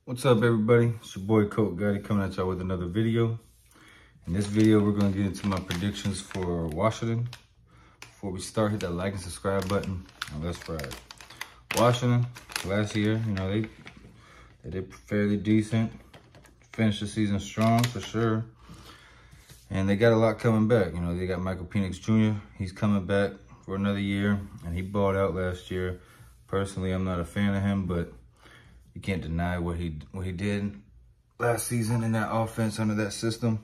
What's up, everybody? It's your boy Coach Gotti coming at y'all with another video. In this video, we're going to get into my predictions for Washington. Before we start, hit that like and subscribe button, and let's ride. Washington, last year, they did fairly decent. Finished the season strong, for sure. And they got a lot coming back. They got Michael Penix Jr. He's coming back for another year, and he balled out last year. Personally, I'm not a fan of him, but you can't deny what he did last season in that offense under that system.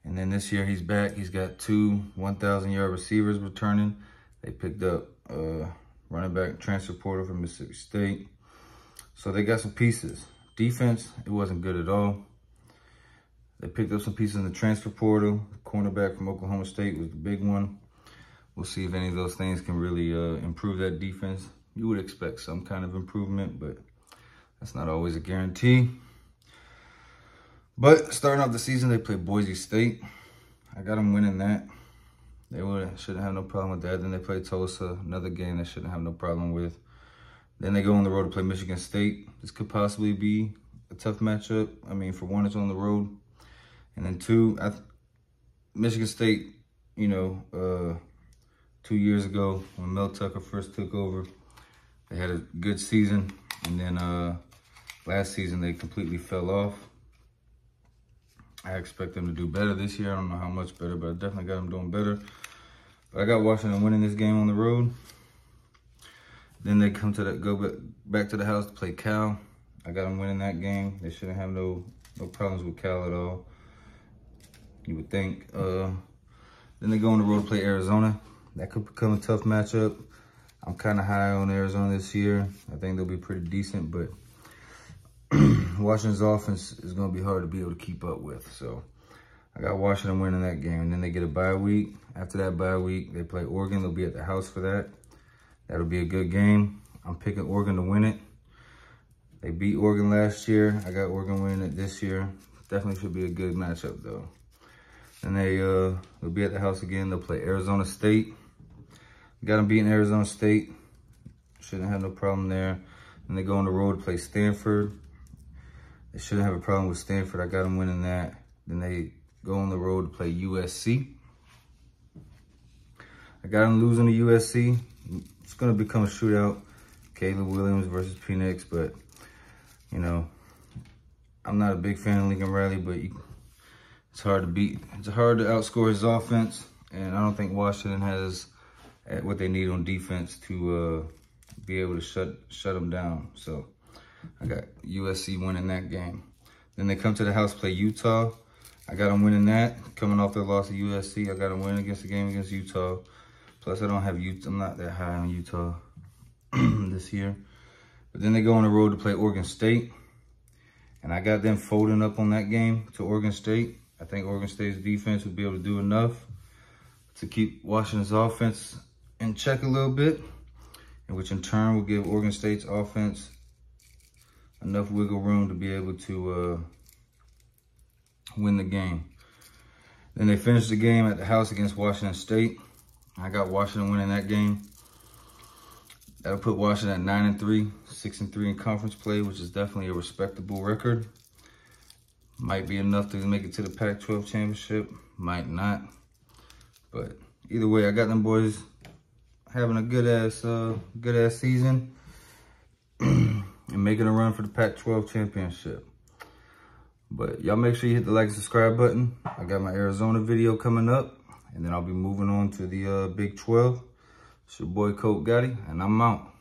And then this year he's back. He's got two 1,000-yard receivers returning. They picked up running back transfer portal from Mississippi State. So they got some pieces. Defense, it wasn't good at all. They picked up some pieces in the transfer portal. The cornerback from Oklahoma State was the big one. We'll see if any of those things can really improve that defense. You would expect some kind of improvement, but that's not always a guarantee. But starting off the season, they played Boise State. I got them winning that. They shouldn't have no problem with that. Then they played Tulsa, another game they shouldn't have no problem with. Then they go on the road to play Michigan State. This could possibly be a tough matchup. I mean, for one, it's on the road. And then two, Michigan State, 2 years ago when Mel Tucker first took over, they had a good season. And then last season, they completely fell off. I expect them to do better this year. I don't know how much better, but I definitely got them doing better. But I got Washington winning this game on the road. Then they go back to the house to play Cal. I got them winning that game. They shouldn't have no problems with Cal at all, you would think. Then they go on the road to play Arizona. That could become a tough matchup. I'm kind of high on Arizona this year. I think they'll be pretty decent, but Washington's offense is going to be hard to be able to keep up with. So I got Washington winning that game. And then they get a bye week. After that bye week, they play Oregon. They'll be at the house for that. That'll be a good game. I'm picking Oregon to win it. They beat Oregon last year. I got Oregon winning it this year. Definitely should be a good matchup, though. And they'll be at the house again. They'll play Arizona State. Got them beating Arizona State. Shouldn't have no problem there. And they go on the road to play Stanford. They shouldn't have a problem with Stanford. I got them winning that. Then they go on the road to play USC. I got them losing to USC. It's going to become a shootout. Caleb Williams versus Penix. But, I'm not a big fan of Lincoln Riley, but it's hard to beat. It's hard to outscore his offense. And I don't think Washington has what they need on defense to be able to shut them down. So I got USC winning that game. Then they come to the house, play Utah. I got them winning that. Coming off their loss to USC, I got them winning against the game against Utah. Plus, I don't have Utah. I'm not that high on Utah this year. But then they go on the road to play Oregon State. And I got them folding up on that game to Oregon State. I think Oregon State's defense will be able to do enough to keep Washington's offense in check a little bit, and which in turn will give Oregon State's offense enough wiggle room to be able to win the game. Then they finish the game at the house against Washington State. I got Washington winning that game. That'll put Washington at 9-3, 6-3 in conference play, which is definitely a respectable record. Might be enough to make it to the Pac-12 championship, might not. But either way, I got them boys having a good ass season and making a run for the Pac-12 championship. But y'all make sure you hit the like and subscribe button. I got my Arizona video coming up, and then I'll be moving on to the Big 12. It's your boy Coach Gotti, and I'm out.